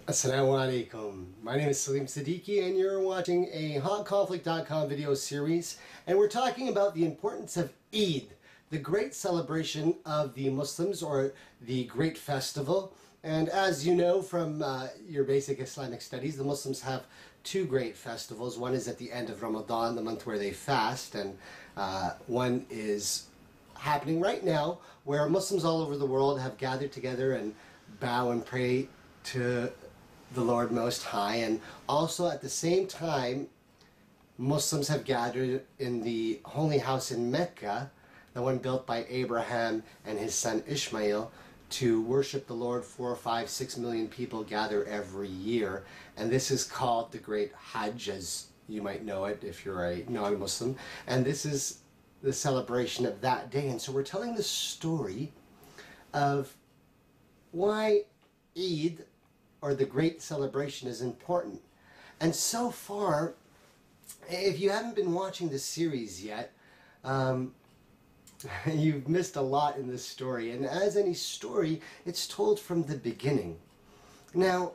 Assalamu alaikum. My name is Salim Siddiqui and you're watching a HotConflict.com video series, and we're talking about the importance of Eid, the great celebration of the Muslims, or the great festival. And as you know from your basic Islamic studies, the Muslims have two great festivals. One is at the end of Ramadan, the month where they fast, and one is happening right now where Muslims all over the world have gathered together and bow and pray to the Lord Most High. And also at the same time, Muslims have gathered in the holy house in Mecca, the one built by Abraham and his son Ishmael, to worship the Lord. 4, 5, 6 million people gather every year, and this is called the Great Hajj, as you might know it if you're a non-Muslim. And this is the celebration of that day. And so we're telling the story of why Eid, or the great celebration, is important. And so far, if you haven't been watching this series yet, you've missed a lot in this story. And as any story, it's told from the beginning. Now,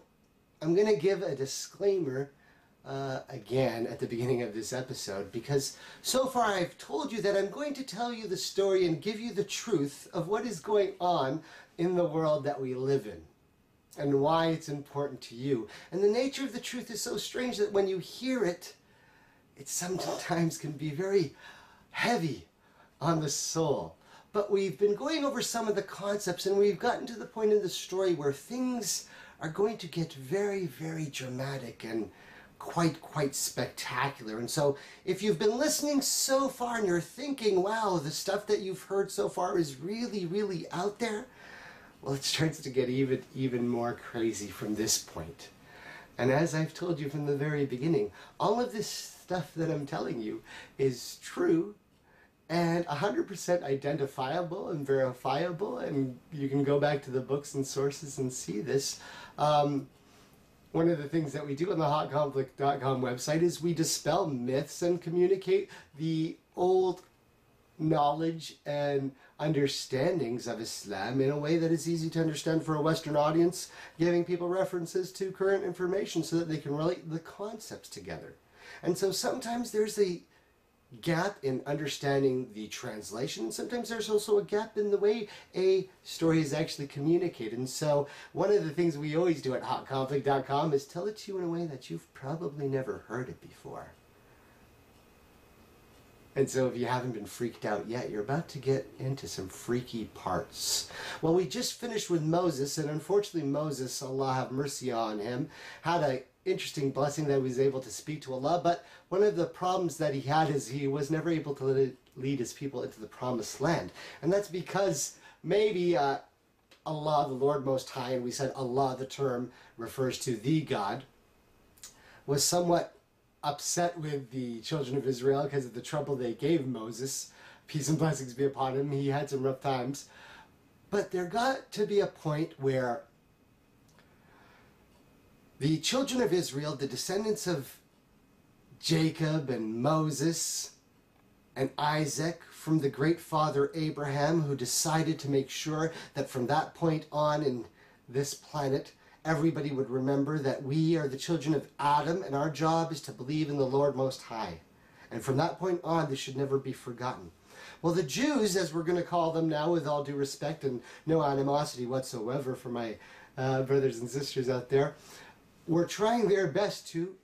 I'm going to give a disclaimer again at the beginning of this episode, because so far I've told you that I'm going to tell you the story and give you the truth of what is going on in the world that we live in, and why it's important to you. And the nature of the truth is so strange that when you hear it, it sometimes can be very heavy on the soul. But we've been going over some of the concepts, and we've gotten to the point in the story where things are going to get very, very dramatic and quite spectacular. And so if you've been listening so far and you're thinking, wow, the stuff that you've heard so far is really out there, well, it starts to get even more crazy from this point. And as I've told you from the very beginning, all of this stuff that I'm telling you is true and 100% identifiable and verifiable, and you can go back to the books and sources and see this. One of the things that we do on the HotConflict.com website is we dispel myths and communicate the old knowledge and understandings of Islam in a way that is easy to understand for a Western audience, giving people references to current information so that they can relate the concepts together. And so sometimes there's a gap in understanding the translation. Sometimes there's also a gap in the way a story is actually communicated. And so one of the things we always do at HotConflict.com is tell it to you in a way that you've probably never heard it before. And so if you haven't been freaked out yet, you're about to get into some freaky parts. Well, we just finished with Moses, and unfortunately Moses, Allah have mercy on him, had an interesting blessing that he was able to speak to Allah, but one of the problems that he had is he was never able to lead his people into the promised land. And that's because maybe Allah, the Lord Most High, and we said Allah, the term refers to the God, was somewhat upset with the children of Israel because of the trouble they gave Moses. Peace and blessings be upon him. He had some rough times. But there got to be a point where the children of Israel, the descendants of Jacob and Moses and Isaac, from the great father Abraham, who decided to make sure that from that point on in this planet, everybody would remember that we are the children of Adam, and our job is to believe in the Lord Most High. And from that point on, this should never be forgotten. Well, the Jews, as we're going to call them now, with all due respect and no animosity whatsoever for my brothers and sisters out there, were trying their best to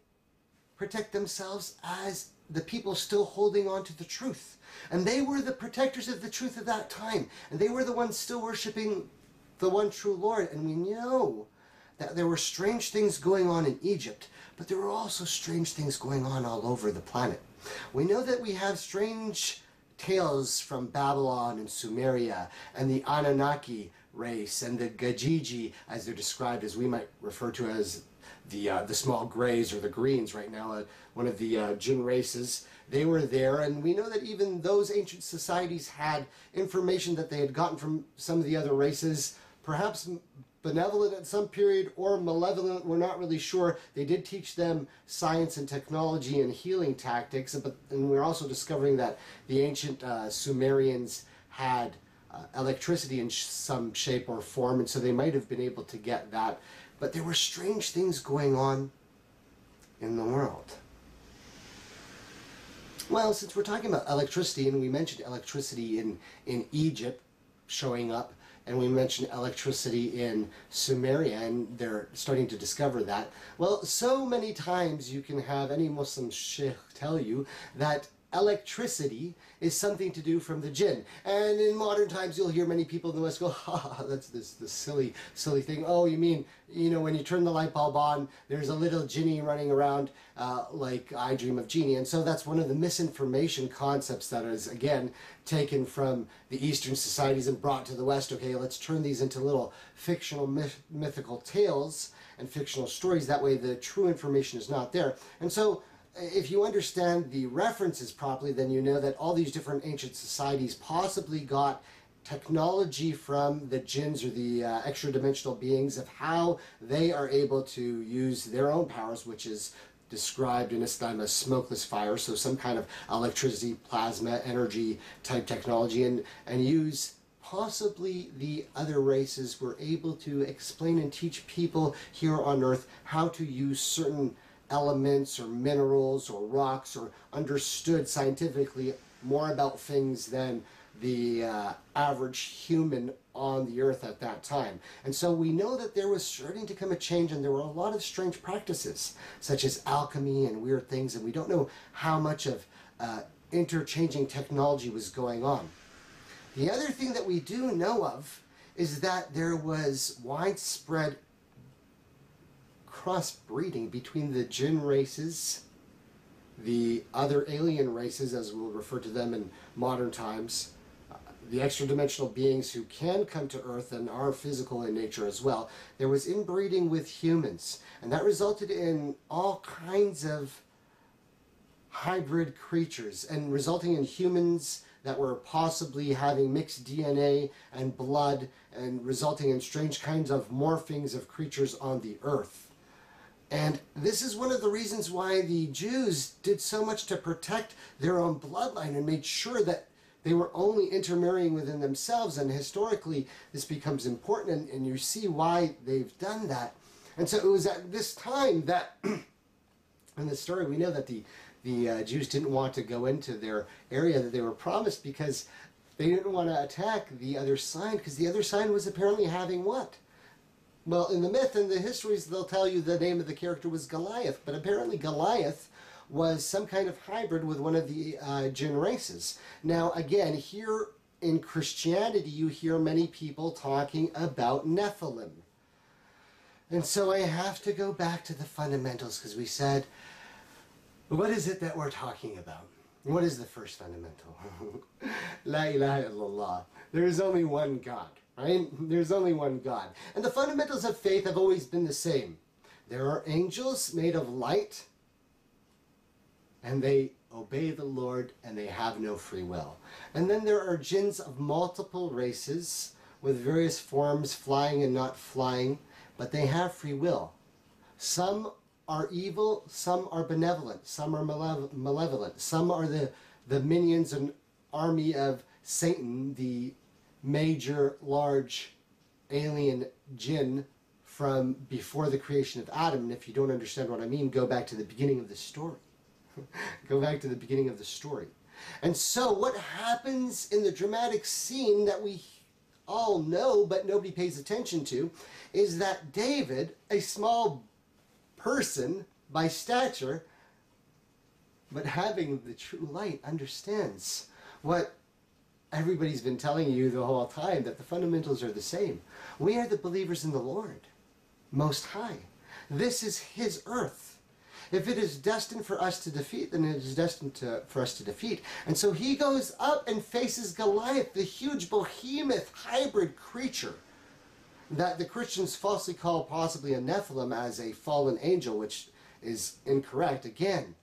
protect themselves as the people still holding on to the truth. And they were the protectors of the truth at that time. And they were the ones still worshiping the one true Lord. And we know that there were strange things going on in Egypt, but there were also strange things going on all over the planet. We know that we have strange tales from Babylon and Sumeria and the Anunnaki race and the Gajiji, as they're described, as we might refer to as the small grays or the greens right now, one of the jinn races. They were there, and we know that even those ancient societies had information that they had gotten from some of the other races, perhaps benevolent at some period or malevolent, we're not really sure. They did teach them science and technology and healing tactics, and we're also discovering that the ancient Sumerians had electricity in some shape or form, and so they might have been able to get that But there were strange things going on in the world. Well, since we're talking about electricity, and we mentioned electricity in Egypt showing up, and we mentioned electricity in Sumeria, and they're starting to discover that. Well, so many times you can have any Muslim sheikh tell you that electricity is something to do from the jinn. And in modern times you'll hear many people in the West go, ha, that's this silly thing. Oh, you mean, you know, when you turn the light bulb on, there's a little genie running around like I Dream of Genie. And so that's one of the misinformation concepts that is, again, taken from the Eastern societies and brought to the West. Okay, let's turn these into little fictional mythical tales and fictional stories. That way the true information is not there. And so if you understand the references properly, then you know that all these different ancient societies possibly got technology from the jinns, or the extra-dimensional beings, of how they are able to use their own powers, which is described in Islam as smokeless fire, so some kind of electricity, plasma, energy type technology, and use possibly the other races were able to explain and teach people here on Earth how to use certain elements or minerals or rocks, or understood scientifically more about things than the average human on the earth at that time. And so we know that there was starting to come a change, and there were a lot of strange practices such as alchemy and weird things, and we don't know how much of interchanging technology was going on. The other thing that we do know of is that there was widespread crossbreeding between the jinn races, the other alien races, as we'll refer to them in modern times, the extra-dimensional beings who can come to Earth and are physical in nature as well. There was inbreeding with humans, and that resulted in all kinds of hybrid creatures, and resulting in humans that were possibly having mixed DNA and blood, and resulting in strange kinds of morphings of creatures on the Earth. And this is one of the reasons why the Jews did so much to protect their own bloodline and made sure that they were only intermarrying within themselves. And historically, this becomes important, and you see why they've done that. And so it was at this time that, in the story, we know that the Jews didn't want to go into their area that they were promised, because they didn't want to attack the other side, because the other side was apparently having what? Well, in the myth and the histories, they'll tell you the name of the character was Goliath, but apparently Goliath was some kind of hybrid with one of the jinn races. Now, again, here in Christianity, you hear many people talking about Nephilim. And so I have to go back to the fundamentals, because we said, what is it that we're talking about? What is the first fundamental? La ilaha illallah. There is only one God. Right? There's only one God. And the fundamentals of faith have always been the same. There are angels made of light, and they obey the Lord, and they have no free will. And then there are jinns of multiple races, with various forms, flying and not flying, but they have free will. Some are evil, some are benevolent, some are malevolent, some are the minions and army of Satan, the major, large alien jinn from before the creation of Adam. And if you don't understand what I mean, go back to the beginning of the story. Go back to the beginning of the story. And so what happens in the dramatic scene that we all know but nobody pays attention to is that David, a small person by stature, but having the true light, understands what everybody's been telling you the whole time, that the fundamentals are the same. We are the believers in the Lord Most High. This is His earth. If it is destined for us to defeat, then it is destined for us to defeat. And so he goes up and faces Goliath, the huge behemoth hybrid creature that the Christians falsely call possibly a Nephilim, as a fallen angel, which is incorrect. Again,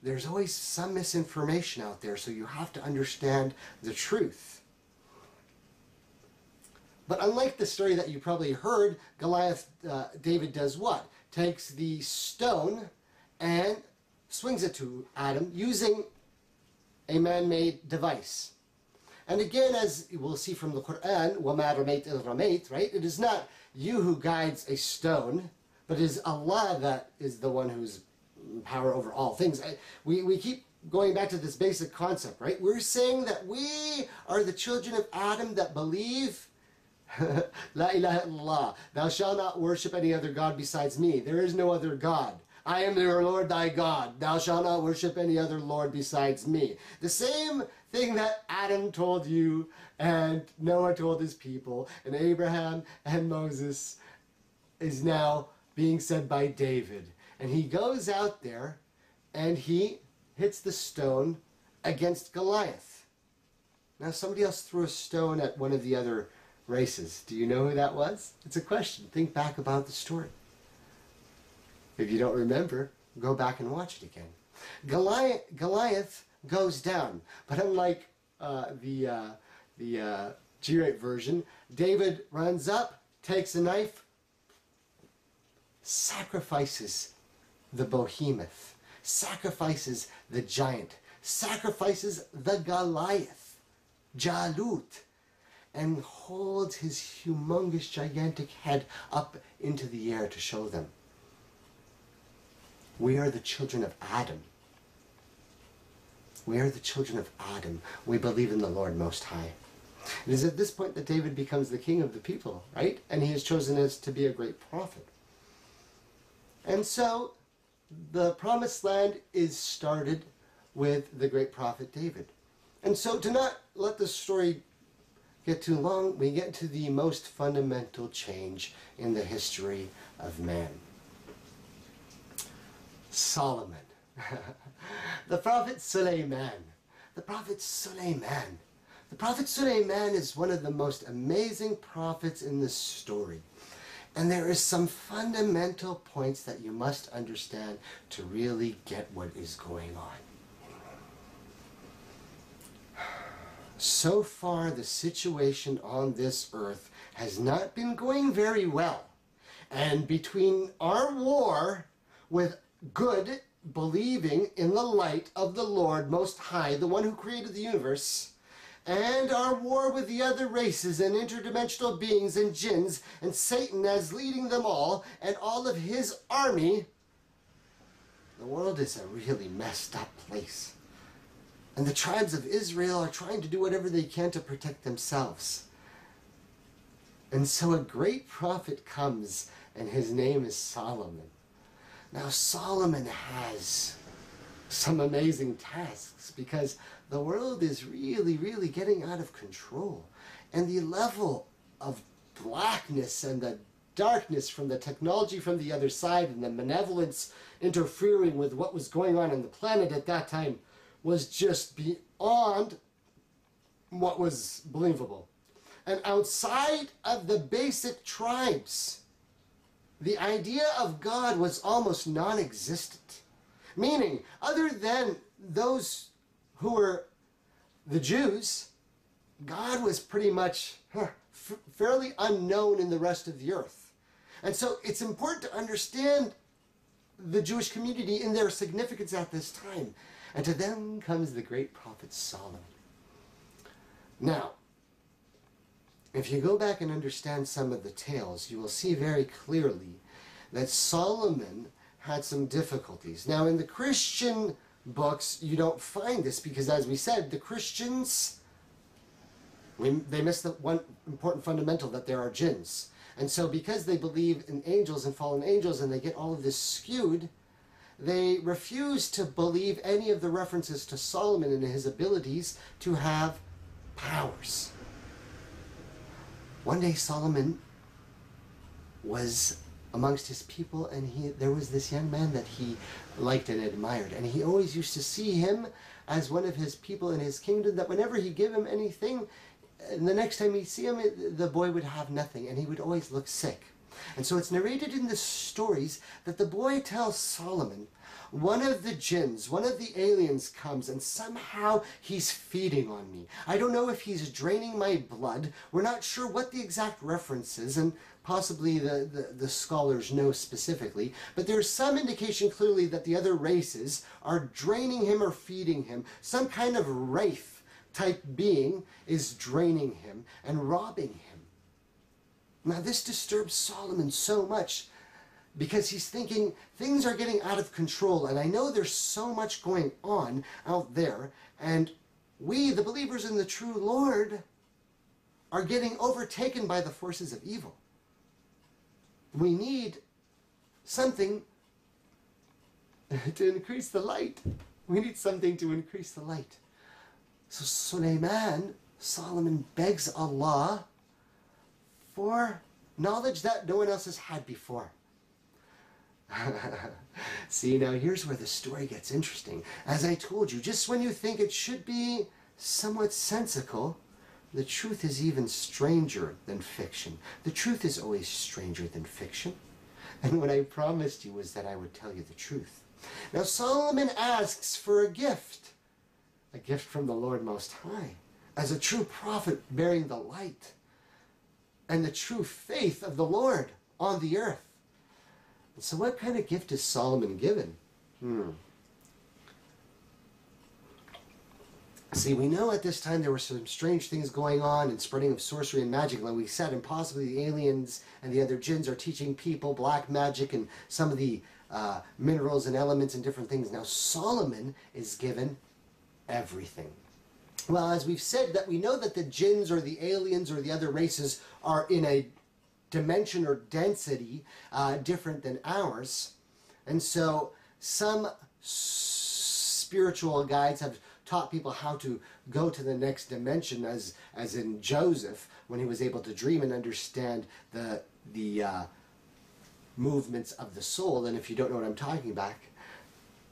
there's always some misinformation out there, so you have to understand the truth. But unlike the story that you probably heard, Goliath, David does what? Takes the stone and swings it to Adam using a man-made device. And again, as we'll see from the Quran, وَمَا رَمَيْتَ إِذْ رَمَيْتَ, right? It is not you who guides a stone, but it is Allah that is the one who's power over all things. We keep going back to this basic concept, right? We're saying that we are the children of Adam that believe La ilaha illallah, thou shalt not worship any other God besides me. There is no other God. I am your Lord thy God. Thou shalt not worship any other Lord besides me. The same thing that Adam told you, and Noah told his people, and Abraham and Moses is now being said by David. And he goes out there and he hits the stone against Goliath. Now somebody else threw a stone at one of the other races. Do you know who that was? It's a question. Think back about the story. If you don't remember, go back and watch it again. Goliath goes down, but unlike the G-rate version, David runs up, takes a knife, sacrifices the behemoth, sacrifices the giant, sacrifices the Goliath, Jalut, and holds his humongous, gigantic head up into the air to show them. We are the children of Adam. We are the children of Adam. We believe in the Lord Most High. It is at this point that David becomes the king of the people, right? And he is chosen as to be a great prophet. And so, the promised land is started with the great prophet David. And so, to not let the story get too long, we get to the most fundamental change in the history of man. Solomon. The prophet Suleiman. The prophet Suleiman. The prophet Suleiman is one of the most amazing prophets in the story. And there is some fundamental points that you must understand to really get what is going on. So far, the situation on this earth has not been going very well. And between our war with good, believing in the light of the Lord Most High, the one who created the universe, and our war with the other races and interdimensional beings and jinns, and Satan as leading them all, and all of his army, the world is a really messed up place. And the tribes of Israel are trying to do whatever they can to protect themselves. And so a great prophet comes, and his name is Solomon. Now Solomon has some amazing tasks because the world is really, really getting out of control. And the level of blackness and the darkness from the technology from the other side and the malevolence interfering with what was going on the planet at that time was just beyond what was believable. And outside of the basic tribes, the idea of God was almost non-existent. Meaning, other than those who were the Jews, God was pretty much fairly unknown in the rest of the earth. And so it's important to understand the Jewish community in their significance at this time. And to them comes the great prophet Solomon. Now, if you go back and understand some of the tales, you will see very clearly that Solomon had some difficulties. Now, in the Christian books, you don't find this because, as we said, the Christians, they miss the one important fundamental, that there are jinns. And so because they believe in angels and fallen angels and they get all of this skewed, they refuse to believe any of the references to Solomon and his abilities to have powers. One day Solomon was amongst his people, and there was this young man that he liked and admired, and he always used to see him as one of his people in his kingdom, that whenever he gave him anything, and the next time he'd see him, the boy would have nothing, and he would always look sick. And so it's narrated in the stories that the boy tells Solomon, one of the jinns, one of the aliens comes, and somehow he's feeding on me. I don't know if he's draining my blood. We're not sure what the exact reference is, and possibly the scholars know specifically, but there's some indication clearly that the other races are draining him or feeding him. Some kind of wraith type being is draining him and robbing him. Now this disturbs Solomon so much because he's thinking things are getting out of control, and I know there's so much going on out there, and we, the believers in the true Lord, are getting overtaken by the forces of evil. We need something to increase the light. We need something to increase the light. So Solomon begs Allah for knowledge that no one else has had before. See, now here's where the story gets interesting. As I told you, just when you think it should be somewhat sensical, the truth is even stranger than fiction. The truth is always stranger than fiction. And what I promised you was that I would tell you the truth. Now Solomon asks for a gift from the Lord Most High, as a true prophet bearing the light and the true faith of the Lord on the earth. So what kind of gift is Solomon given? See, we know at this time there were some strange things going on and spreading of sorcery and magic, like we said, and possibly the aliens and the other jinns are teaching people black magic and some of the minerals and elements and different things. Now Solomon is given everything. Well, as we've said, that we know that the jinns or the aliens or the other races are in a dimension or density different than ours. And so some spiritual guides have taught people how to go to the next dimension, as in Joseph, when he was able to dream and understand the movements of the soul. And if you don't know what I'm talking about,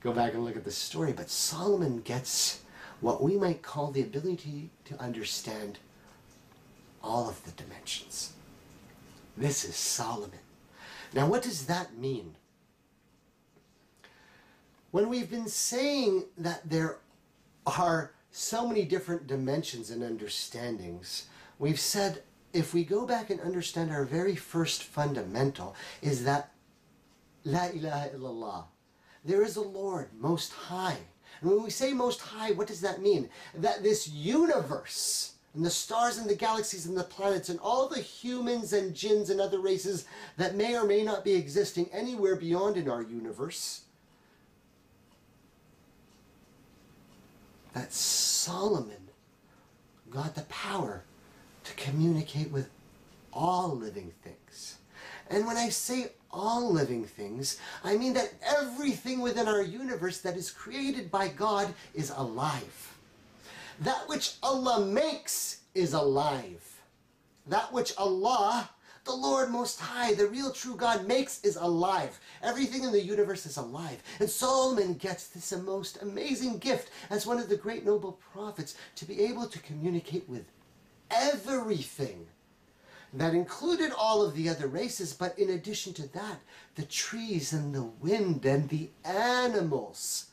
go back and look at the story. But Solomon gets what we might call the ability to understand all of the dimensions. This is Solomon. Now what does that mean? When we've been saying that there are so many different dimensions and understandings, we've said if we go back and understand our very first fundamental is that La ilaha illallah. There is a Lord Most High. And when we say Most High, what does that mean? That this universe, and the stars and the galaxies and the planets and all the humans and jinns and other races that may or may not be existing anywhere beyond in our universe, that Solomon got the power to communicate with all living things. And when I say all living things, I mean that everything within our universe that is created by God is alive. That which Allah makes is alive. That which Allah, the Lord Most High, the real true God, makes is alive. Everything in the universe is alive. And Solomon gets this most amazing gift as one of the great noble prophets to be able to communicate with everything. That included all of the other races, but in addition to that, the trees and the wind and the animals.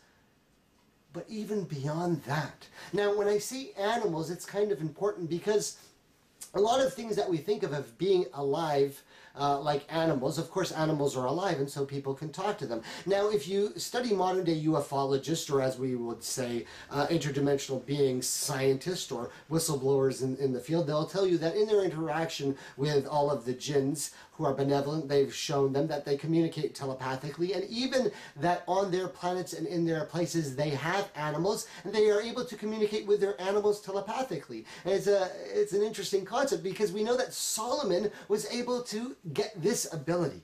But even beyond that. Now, when I say animals, it's kind of important because a lot of things that we think of being alive, like animals, of course animals are alive and so people can talk to them. Now if you study modern day ufologists, or as we would say interdimensional beings scientists or whistleblowers in the field, they'll tell you that in their interaction with all of the jinns who are benevolent, they've shown them that they communicate telepathically, and even that on their planets and in their places they have animals and they are able to communicate with their animals telepathically. And it's an interesting concept because we know that Solomon was able to get this ability.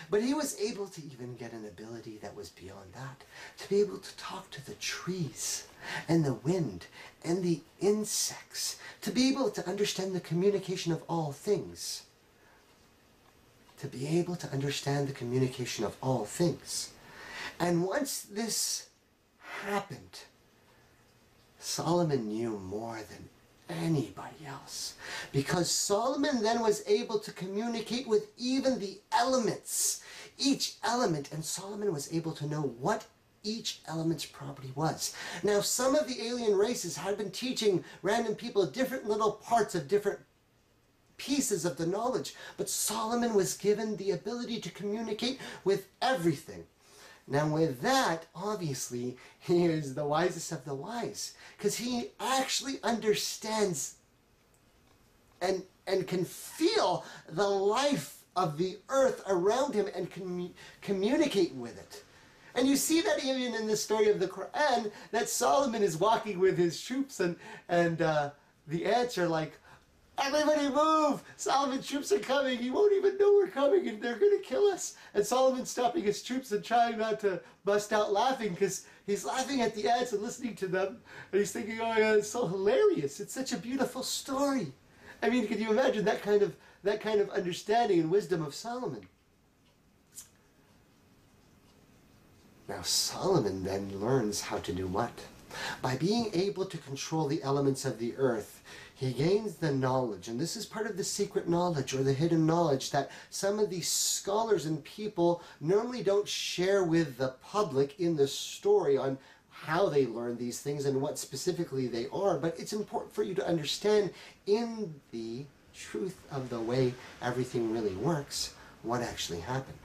But he was able to even get an ability that was beyond that, to be able to talk to the trees and the wind and the insects, to be able to understand the communication of all things. To be able to understand the communication of all things. And once this happened, Solomon knew more than anybody else, because Solomon then was able to communicate with even the elements, each element, and Solomon was able to know what each element's property was. Now some of the alien races had been teaching random people different little parts of different pieces of the knowledge, but Solomon was given the ability to communicate with everything. Now with that, obviously, he is the wisest of the wise, because he actually understands and can feel the life of the earth around him and can communicate with it. And you see that even in the story of the Quran, that Solomon is walking with his troops and the ants are like, everybody move! Solomon's troops are coming. He won't even know we're coming and they're going to kill us. And Solomon's stopping his troops and trying not to bust out laughing because he's laughing at the ants and listening to them. And he's thinking, oh my God, it's so hilarious. It's such a beautiful story. I mean, can you imagine that kind of understanding and wisdom of Solomon? Now Solomon then learns how to do what? By being able to control the elements of the earth, he gains the knowledge, and this is part of the secret knowledge or the hidden knowledge that some of these scholars and people normally don't share with the public in the story on how they learn these things and what specifically they are, but it's important for you to understand in the truth of the way everything really works, what actually happened.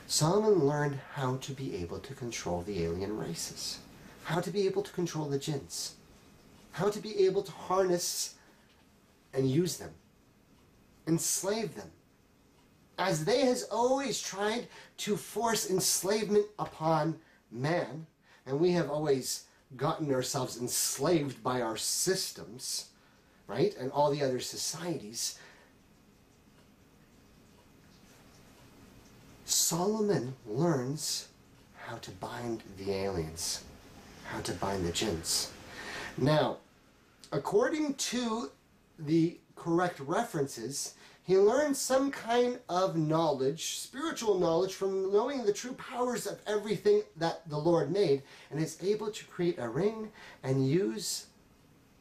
Solomon learned how to be able to control the alien races, how to be able to control the jinns, how to be able to harness and use them, enslave them, as they has always tried to force enslavement upon man, and we have always gotten ourselves enslaved by our systems, right, and all the other societies. Solomon learns how to bind the aliens, how to bind the jinns. Now, according to the correct references, he learned some kind of knowledge, spiritual knowledge, from knowing the true powers of everything that the Lord made, and is able to create a ring and use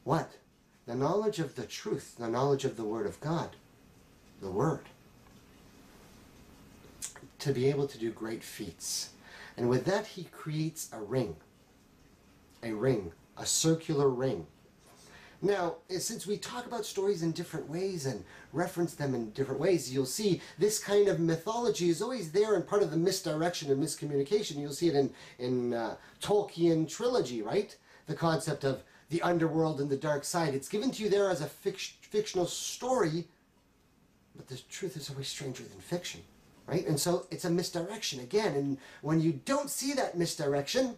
what? The knowledge of the truth, the knowledge of the Word of God, the Word, to be able to do great feats. And with that, he creates a ring, a circular ring. Now, since we talk about stories in different ways and reference them in different ways, you'll see this kind of mythology is always there and part of the misdirection and miscommunication. You'll see it in Tolkien trilogy, right? The concept of the underworld and the dark side. It's given to you there as a fictional story, but the truth is always stranger than fiction, right? And so it's a misdirection again. And when you don't see that misdirection,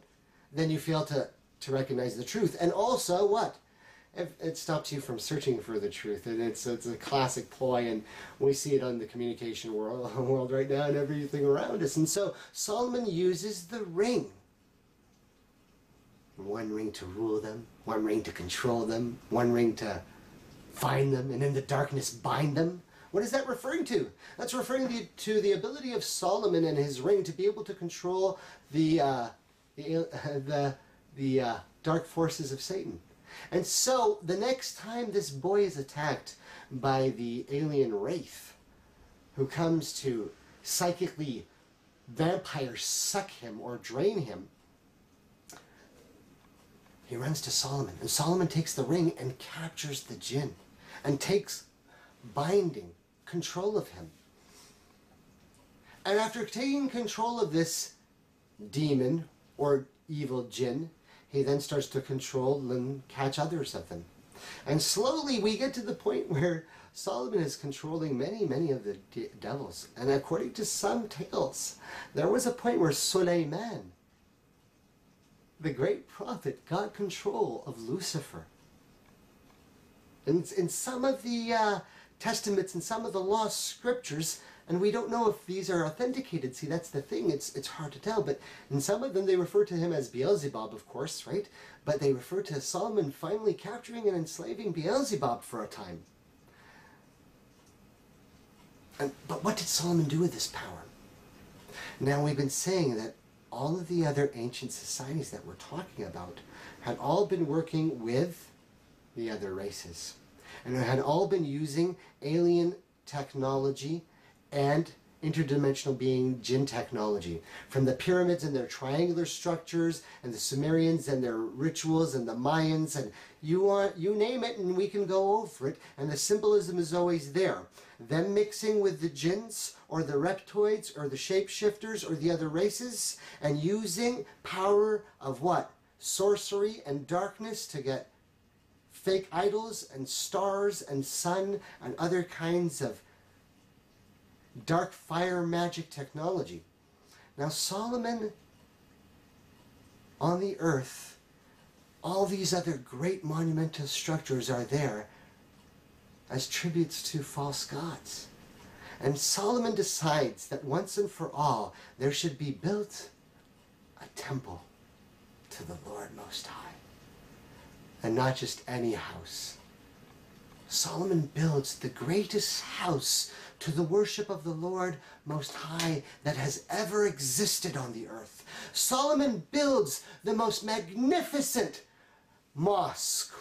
then you fail to recognize the truth. And also what? It stops you from searching for the truth, and it's a classic ploy, and we see it on the communication world right now and everything around us. And so Solomon uses the ring. One ring to rule them, one ring to control them, one ring to find them, and in the darkness bind them. What is that referring to? That's referring to the ability of Solomon and his ring to be able to control the dark forces of Satan. And so, the next time this boy is attacked by the alien wraith, who comes to psychically vampire suck him or drain him, he runs to Solomon. And Solomon takes the ring and captures the jinn, and takes binding control of him. And after taking control of this demon or evil jinn, he then starts to control and catch others of them. And slowly we get to the point where Solomon is controlling many of the devils. And according to some tales, there was a point where Suleiman, the great prophet, got control of Lucifer. And in some of the testaments and some of the lost scriptures, and we don't know if these are authenticated. See, that's the thing. It's hard to tell. But in some of them, they refer to him as Beelzebub, of course, right? But they refer to Solomon finally capturing and enslaving Beelzebub for a time. But what did Solomon do with this power? Now, we've been saying that all of the other ancient societies that we're talking about had all been working with the other races. And had all been using alien technology and interdimensional being, Jinn technology. From the pyramids and their triangular structures, and the Sumerians and their rituals, and the Mayans, and you name it and we can go over it, and the symbolism is always there. Them mixing with the Jinns, or the reptoids, or the shapeshifters, or the other races, and using power of what? Sorcery and darkness to get fake idols and stars and sun and other kinds of dark fire magic technology. Now Solomon on the earth, all these other great monumental structures are there as tributes to false gods. And Solomon decides that once and for all there should be built a temple to the Lord Most High. And not just any house. Solomon builds the greatest house to the worship of the Lord Most High that has ever existed on the earth. Solomon builds the most magnificent mosque,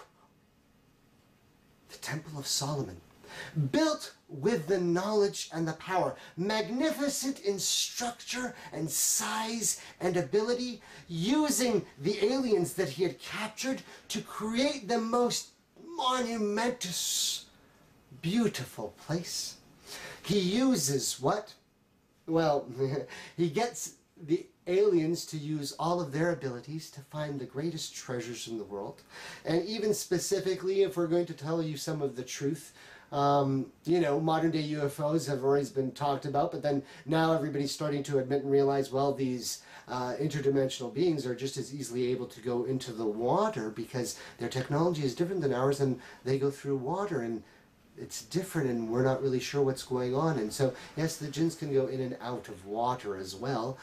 the Temple of Solomon, built with the knowledge and the power, magnificent in structure and size and ability, using the aliens that he had captured to create the most monumentous, beautiful place. He uses what? Well, he gets the aliens to use all of their abilities to find the greatest treasures in the world. And even specifically, if we're going to tell you some of the truth, you know, modern day UFOs have always been talked about, but then now everybody's starting to admit and realize, well, these interdimensional beings are just as easily able to go into the water because their technology is different than ours, and they go through water, and it's different, and we're not really sure what's going on. And so, yes, the Jinns can go in and out of water as well,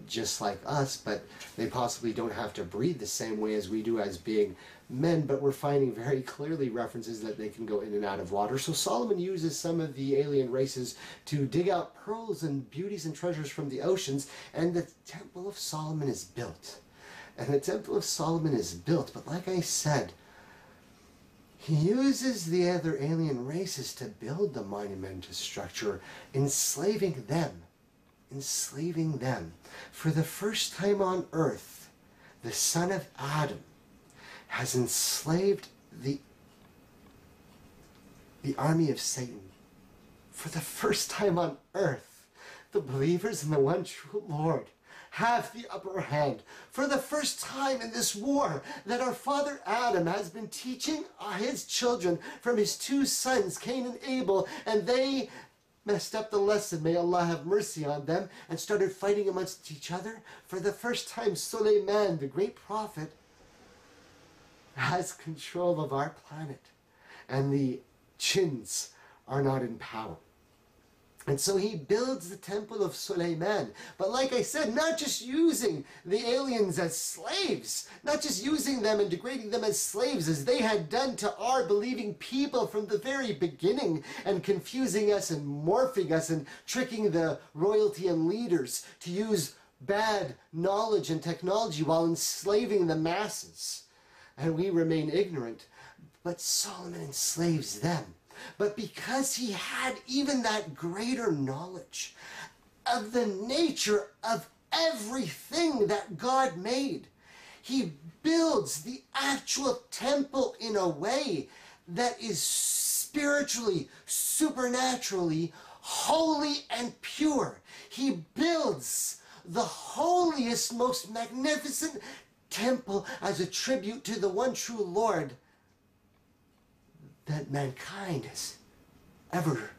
just like us, but they possibly don't have to breathe the same way as we do as being men, but we're finding very clearly references that they can go in and out of water. So Solomon uses some of the alien races to dig out pearls and beauties and treasures from the oceans, and the Temple of Solomon is built. And the Temple of Solomon is built, but like I said, he uses the other alien races to build the monumental structure, enslaving them. Enslaving them. For the first time on earth, the son of Adam has enslaved the army of Satan. For the first time on earth, the believers in the one true Lord have the upper hand. For the first time in this war that our father Adam has been teaching his children from his two sons, Cain and Abel, and they messed up the lesson, may Allah have mercy on them, and started fighting amongst each other. For the first time, Solomon, the great prophet, has control of our planet, and the Jinns are not in power. And so he builds the Temple of Solomon. But like I said, not just using the aliens as slaves, not just using them and degrading them as slaves as they had done to our believing people from the very beginning, and confusing us and morphing us and tricking the royalty and leaders to use bad knowledge and technology while enslaving the masses. And we remain ignorant. But Solomon enslaves them. But because he had even that greater knowledge of the nature of everything that God made, he builds the actual temple in a way that is spiritually, supernaturally, holy and pure. He builds the holiest, most magnificent temple as a tribute to the one true Lord that mankind has ever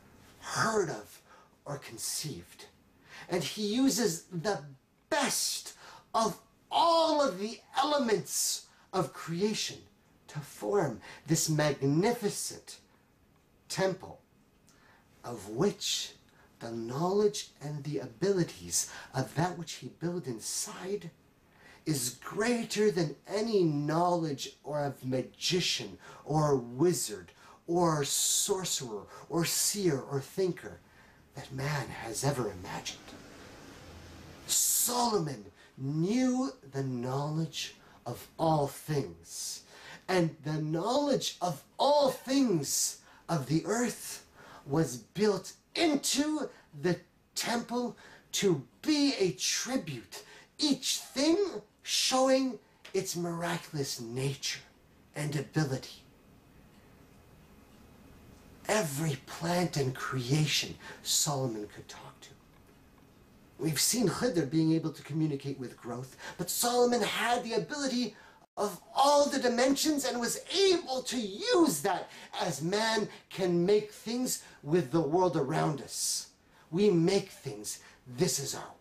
heard of or conceived. And he uses the best of all of the elements of creation to form this magnificent temple, of which the knowledge and the abilities of that which he built inside is greater than any knowledge or of magician or wizard or sorcerer or seer or thinker that man has ever imagined. Solomon knew the knowledge of all things, and the knowledge of all things of the earth was built into the temple to be a tribute, each thing showing its miraculous nature and ability. Every plant and creation Solomon could talk to. We've seen Khidr being able to communicate with growth, but Solomon had the ability of all the dimensions and was able to use that as man can make things with the world around us. We make things. This is our